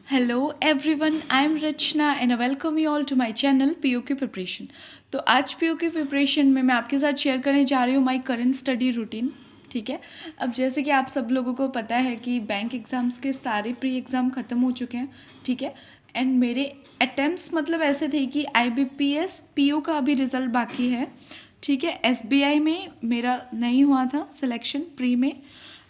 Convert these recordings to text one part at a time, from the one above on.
Hello everyone, I am Rachna and I welcome you all to my channel POQ Preparation। तो आज POQ preparation में मैं आपके साथ शेयर करने जा रही हूँ माय करंट स्टडी रूटीन। ठीक है, अब जैसे कि आप सब लोगों को पता है कि बैंक एग्ज़ाम्स के सारे प्री एग्ज़ाम ख़त्म हो चुके हैं। ठीक है, एंड मेरे अटेम्प्ट्स मतलब ऐसे थे कि IBPS PO का अभी रिज़ल्ट बाकी है। ठीक है, SBI में मेरा नहीं हुआ था सिलेक्शन प्री में।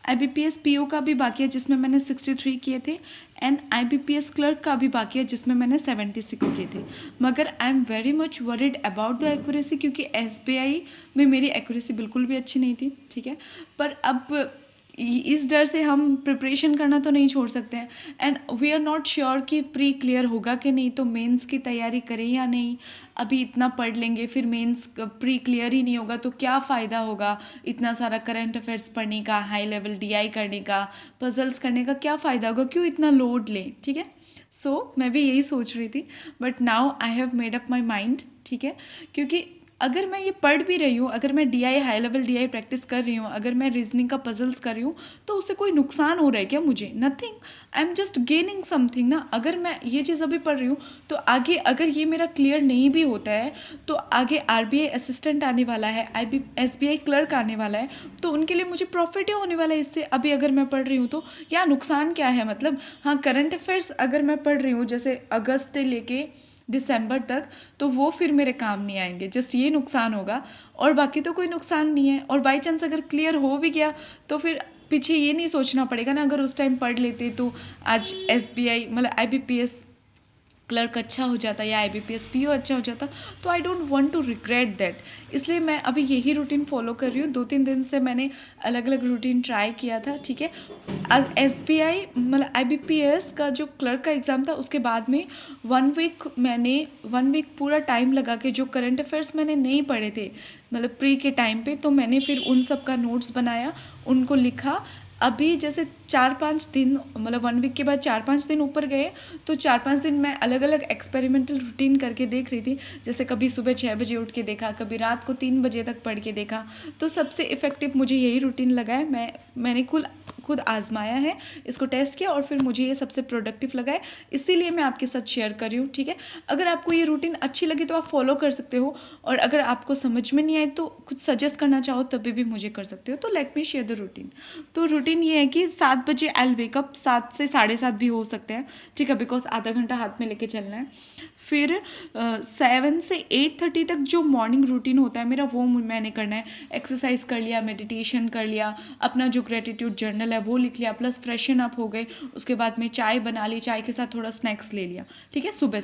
IBPS PO का भी बाकी है जिसमें मैंने 63 किए थे, एंड IBPS क्लर्क का भी बाकी है जिसमें मैंने 76 किए थे। मगर I am very much worried about the accuracy, क्योंकि SBI में मेरी एक्यूरेसी बिल्कुल भी अच्छी नहीं थी। ठीक है, पर अब इस डर से हम प्रिपरेशन करना तो नहीं छोड़ सकते हैं, and we are not sure कि प्री क्लियर होगा कि नहीं, तो मेंस की तैयारी करें या नहीं। अभी इतना पढ़ लेंगे फिर मेंस प्री क्लियर ही नहीं होगा तो क्या फ़ायदा होगा। इतना सारा करंट अफेयर्स पढ़ने का, हाई लेवल DI करने का, पजल्स करने का क्या फ़ायदा होगा, क्यों इतना लोड लें। ठीक है, सो मैं भी यही सोच रही थी, but now I have made up my mind. ठीक है, क्योंकि अगर मैं ये पढ़ भी रही हूँ, अगर मैं DI high level DI practice कर रही हूँ, अगर मैं रीजनिंग का पजल्स कर रही हूँ, तो उससे कोई नुकसान हो रहा है क्या मुझे? Nothing, I am just gaining something ना। अगर मैं ये चीज़ अभी पढ़ रही हूँ तो आगे अगर ये मेरा क्लियर नहीं भी होता है तो आगे RBI असिस्टेंट आने वाला है, SBI क्लर्क आने वाला है, तो उनके लिए मुझे प्रॉफिट ही होने वाला है इससे। अभी अगर मैं पढ़ रही हूँ तो या नुकसान क्या है? मतलब हाँ, करंट अफेयर्स अगर मैं पढ़ रही हूँ जैसे अगस्त से लेके दिसंबर तक, तो वो फिर मेरे काम नहीं आएंगे, जस्ट ये नुकसान होगा, और बाकी तो कोई नुकसान नहीं है। और बाई चांस अगर क्लियर हो भी गया तो फिर पीछे ये नहीं सोचना पड़ेगा ना, अगर उस टाइम पढ़ लेते तो आज SBI मतलब IBPS क्लर्क अच्छा हो जाता या IBPS PO अच्छा हो जाता। तो I don't want to regret that, इसलिए मैं अभी यही रूटीन फॉलो कर रही हूँ। 2-3 दिन से मैंने अलग अलग रूटीन ट्राई किया था। ठीक है, SBI मतलब IBPS का जो क्लर्क का एग्ज़ाम था उसके बाद में 1 वीक पूरा टाइम लगा के जो करंट अफेयर्स मैंने नहीं पढ़े थे मतलब प्री के टाइम पे, तो मैंने फिर उन सब का नोट्स बनाया, उनको लिखा। अभी जैसे 4-5 दिन मतलब 1 वीक के बाद 4-5 दिन ऊपर गए, तो 4-5 दिन मैं अलग अलग एक्सपेरिमेंटल रूटीन करके देख रही थी। जैसे कभी सुबह 6 बजे उठ के देखा, कभी रात को 3 बजे तक पढ़ के देखा। तो सबसे इफ़ेक्टिव मुझे यही रूटीन लगा है। मैंने खुद आजमाया है, इसको टेस्ट किया और फिर मुझे ये सबसे प्रोडक्टिव लगा है, इसीलिए मैं आपके साथ शेयर कर रही हूँ। ठीक है, अगर आपको ये रूटीन अच्छी लगी तो आप फॉलो कर सकते हो, और अगर आपको समझ में नहीं आए तो कुछ सजेस्ट करना चाहो तभी भी मुझे कर सकते हो। तो let me share the routine. तो रूटीन ये है कि 7 बजे आई विल वेकअप, 7 से 7:30 भी हो सकते हैं। ठीक है, बिकॉज आधा घंटा हाथ में लेके चलना है। फिर 7 से 8:30 तक जो मॉर्निंग रूटीन होता है मेरा, वो मैंने करना है। एक्सरसाइज कर लिया, मेडिटेशन कर लिया, अपना जो ग्रेटिट्यूड जर्नल है वो लिख लिया, प्लस फ्रेशन अप हो गए। उसके बाद में चाय बना ली, चाय के साथ थोड़ा स्नैक्स ले लिया। ठीक है, सुबह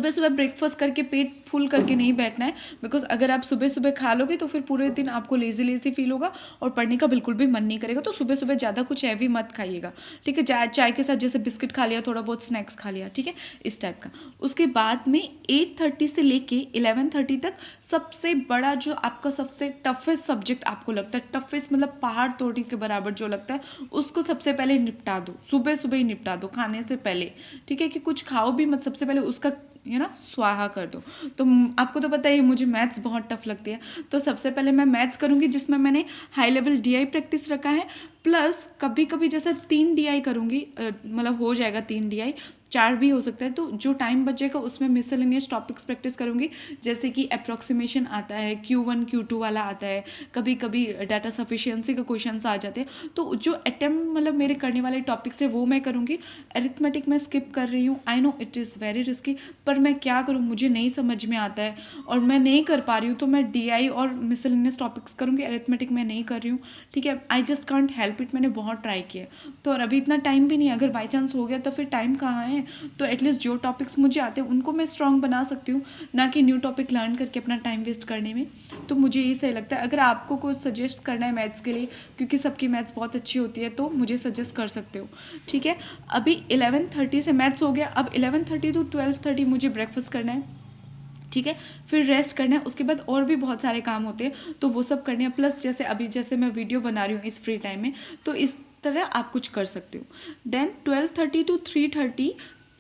सुबह ब्रेकफास्ट करके पेट फुल करके नहीं बैठना है, बिकॉज अगर आप सुबह सुबह खा लोगे तो फिर पूरे दिन आपको लेजी लेजी फील होगा और पढ़ने का बिल्कुल भी मन नहीं करेगा। तो सुबह सुबह ज़्यादा कुछ हैवी मत खाइएगा। ठीक है, चाय के साथ जैसे बिस्किट खा लिया, थोड़ा बहुत स्नैक्स खा लिया। ठीक है, इस टाइप का। उसके बाद में 8:30 से लेके 11:30 तक सबसे बड़ा जो आपका सबसे टफेस्ट सब्जेक्ट आपको लगता है, टफेस्ट मतलब पहाड़ तोड़ने के बराबर जो लगता है, उसको सबसे पहले निपटा दो। सुबह सुबह ही निपटा दो खाने से पहले। ठीक है, कि कुछ खाओ भी मत, सबसे पहले उसका स्वाहा कर दो। तो आपको तो पता ही मुझे मैथ्स बहुत टफ लगती है, तो सबसे पहले मैं मैथ्स करूँगी जिसमें मैंने हाई लेवल DI प्रैक्टिस रखा है, प्लस कभी कभी जैसे 3 DI करूँगी, मतलब हो जाएगा 3 DI, 4 भी हो सकता है। तो जो टाइम बचेगा उसमें मिसलेनियस टॉपिक्स प्रैक्टिस करूँगी, जैसे कि अप्रॉक्सीमेशन आता है, Q1 Q2 वाला आता है, कभी कभी डाटा सफिशिएंसी का क्वेश्चन आ जाते हैं। तो जो अटेम्प्ट मतलब मेरे करने वाले टॉपिक्स है वो मैं करूँगी। अरिथमेटिक मैं स्किप कर रही हूँ, I know it is very risky, पर मैं क्या करूँ, मुझे नहीं समझ में आता है और मैं नहीं कर पा रही हूँ, तो मैं DI और मिसलेनियस टॉपिक्स करूँगी, अरिथमेटिक मैं नहीं कर रही हूँ। ठीक है, I just can't help it, मैंने बहुत ट्राई किया। तो और अभी इतना टाइम भी नहीं है, अगर बाई चांस हो गया तो फिर टाइम कहाँ है। तो एटलीस्ट जो टॉपिक्स मुझे आते हैं उनको मैं स्ट्रॉन्ग बना सकती हूँ, ना कि न्यू टॉपिक लर्न करके अपना टाइम वेस्ट करने में। तो मुझे यही सही लगता है। अगर आपको कुछ सजेस्ट करना है मैथ्स के लिए, क्योंकि सबकी मैथ्स बहुत अच्छी होती है, तो मुझे सजेस्ट कर सकते हो। ठीक है, अभी 11:30 से मैथ्स हो गया, अब 11:30 to 12:30 मुझे ब्रेकफास्ट करना है। ठीक है, फिर रेस्ट करना है। उसके बाद और भी बहुत सारे काम होते हैं, तो वो सब करने हैं। प्लस जैसे मैं वीडियो बना रही हूँ इस फ्री टाइम में, तो इस तरह आप कुछ कर सकते हो। देन 12:30 to 3:30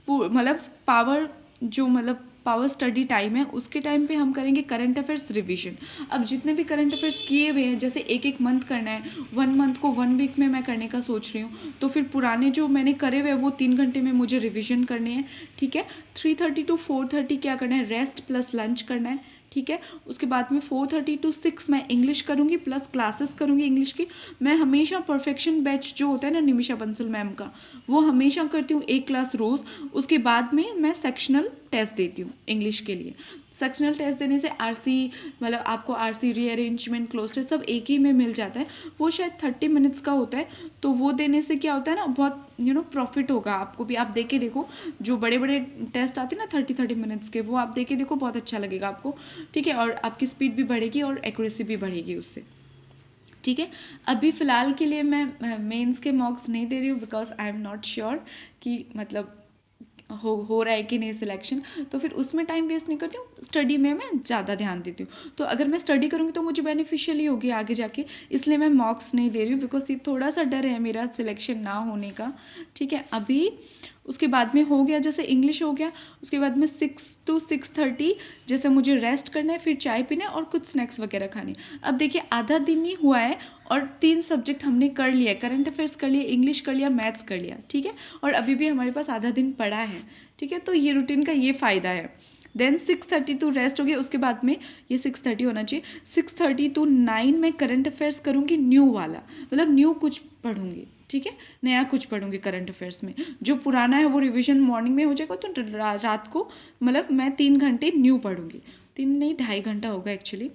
मतलब पावर जो मतलब पावर स्टडी टाइम है, उसके टाइम पे हम करेंगे करंट अफेयर्स रिवीजन। अब जितने भी करंट अफेयर्स किए हुए हैं, जैसे एक एक मंथ करना है, 1 मंथ को 1 वीक में मैं करने का सोच रही हूँ, तो फिर पुराने जो मैंने करे हुए वो 3 घंटे में मुझे रिवीजन करने हैं, ठीक है। 3:30 to 4:30 क्या करना है, रेस्ट प्लस लंच करना है, ठीक है। उसके बाद में 4:30 to 6 मैं इंग्लिश करूँगी प्लस क्लासेस करूँगी इंग्लिश की। मैं हमेशा परफेक्शन बैच जो होता है ना निमिषा बंसल मैम का, वो हमेशा करती हूँ, एक क्लास रोज़। उसके बाद में मैं सेक्शनल टेस्ट देती हूँ इंग्लिश के लिए। सेक्शनल टेस्ट देने से आरसी, मतलब आपको आरसी रीअरेंजमेंट क्लोज टेस्ट सब एक ही में मिल जाता है। वो शायद 30 मिनट्स का होता है, तो वो देने से क्या होता है ना, बहुत प्रॉफिट होगा आपको भी। आप दे के देखो, जो बड़े बड़े टेस्ट आते हैं ना 30 मिनट्स के, वो आप दे के देखो, बहुत अच्छा लगेगा आपको, ठीक है। और आपकी स्पीड भी बढ़ेगी और एक्यूरेसी भी बढ़ेगी उससे, ठीक है। अभी फ़िलहाल के लिए मैं मेंस के मॉक्स नहीं दे रही हूँ, because I am not sure कि मतलब हो रहा है कि नहीं सिलेक्शन, तो फिर उसमें टाइम वेस्ट नहीं करती हूँ, स्टडी में मैं ज़्यादा ध्यान देती हूँ। तो अगर मैं स्टडी करूँगी तो मुझे बेनिफिशियल ही होगी आगे जाके, इसलिए मैं मॉक्स नहीं दे रही हूँ, बिकॉज ये थोड़ा सा डर है मेरा सिलेक्शन ना होने का, ठीक है। अभी उसके बाद में हो गया, जैसे इंग्लिश हो गया, उसके बाद में 6 to 6:30 जैसे मुझे रेस्ट करना है, फिर चाय पीना है और कुछ स्नैक्स वगैरह खाने। अब देखिए आधा दिन ही हुआ है और 3 सब्जेक्ट हमने कर लिया, करंट अफेयर्स कर लिया, इंग्लिश कर लिया, मैथ्स कर लिया, ठीक है। और अभी भी हमारे पास आधा दिन पड़ा है, ठीक है। तो ये रूटीन का ये फ़ायदा है। देन 6:30 to रेस्ट हो गया, उसके बाद में ये 6:30 होना चाहिए, 6:30 to 9 में करंट अफेयर्स करूँगी न्यू वाला, मतलब न्यू कुछ पढ़ूँगी, ठीक है। नया कुछ पढ़ूँगी करंट अफेयर्स में, जो पुराना है वो रिवीजन मॉर्निंग में हो जाएगा, तो रात को मतलब मैं 3 घंटे न्यू पढ़ूँगी, 3 नहीं 2.5 घंटा होगा एक्चुअली।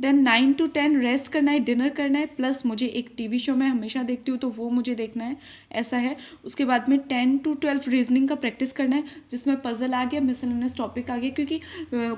देन 9 to 10 रेस्ट करना है, डिनर करना है, प्लस मुझे एक टीवी शो मैं हमेशा देखती हूँ तो वो मुझे देखना है, ऐसा है। उसके बाद में 10 to 12 रीजनिंग का प्रैक्टिस करना है, जिसमें पजल आ गया, मिसलेनियस टॉपिक आ गया, क्योंकि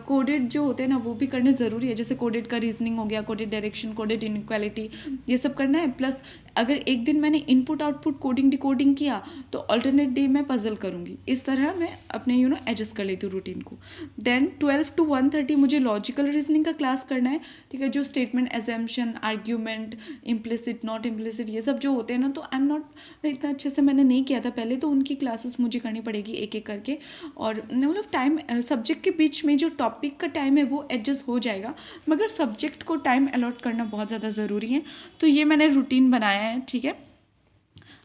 कोडेड जो होते हैं ना वो भी करने ज़रूरी है, जैसे कोडेड का रीजनिंग हो गया, कोडेड डायरेक्शन, कोडेड इनइक्वालिटी, ये सब करना है। प्लस अगर एक दिन मैंने इनपुट आउटपुट कोडिंग डिकोडिंग किया तो अल्टरनेट डे मैं पजल करूँगी, इस तरह मैं अपने एडजस्ट कर लेती हूँ रूटीन को। देन 12 to 1:30 मुझे लॉजिकल रीजनिंग का क्लास करना है, ठीक है। जो statement, assumption, argument, implicit, not implicit, ये सब जो होते हैं ना, तो आई एम नॉट इतना अच्छे से मैंने नहीं किया था पहले, तो उनकी क्लासेस मुझे करनी पड़ेगी एक एक करके। और मतलब टाइम सब्जेक्ट के बीच में जो टॉपिक का टाइम है वो एडजस्ट हो जाएगा, मगर सब्जेक्ट को टाइम अलॉट करना बहुत ज़्यादा ज़रूरी है। तो ये मैंने रूटीन बनाया है, ठीक है।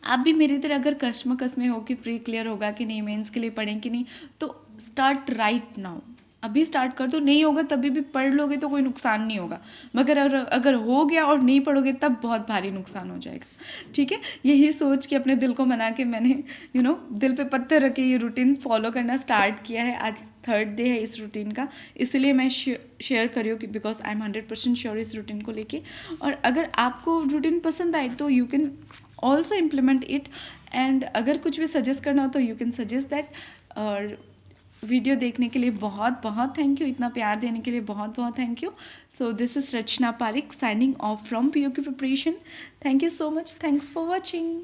आप भी मेरी तरह अगर कश्मकश में हो कि प्री क्लियर होगा कि नहीं, मेंस के लिए पढ़ें कि नहीं, तो स्टार्ट राइट नाउ, अभी स्टार्ट कर दो। नहीं होगा तभी भी पढ़ लोगे तो कोई नुकसान नहीं होगा, मगर अगर हो गया और नहीं पढ़ोगे तब बहुत भारी नुकसान हो जाएगा, ठीक है। यही सोच के अपने दिल को मना के मैंने दिल पे पत्थर रखे ये रूटीन फॉलो करना स्टार्ट किया है। आज 3rd डे है इस रूटीन का, इसलिए मैं शेयर कर रही हूँ कि बिकॉज आई एम 100% श्योर इस रूटीन को लेके। और अगर आपको रूटीन पसंद आए तो you can also implement it, and अगर कुछ भी सजेस्ट करना हो तो यू कैन सजेस्ट दैट। और वीडियो देखने के लिए बहुत बहुत थैंक यू, इतना प्यार देने के लिए बहुत बहुत thank you. So this is Rachna Pareek signing off from POQ preparation. Thank you so much, thanks for watching.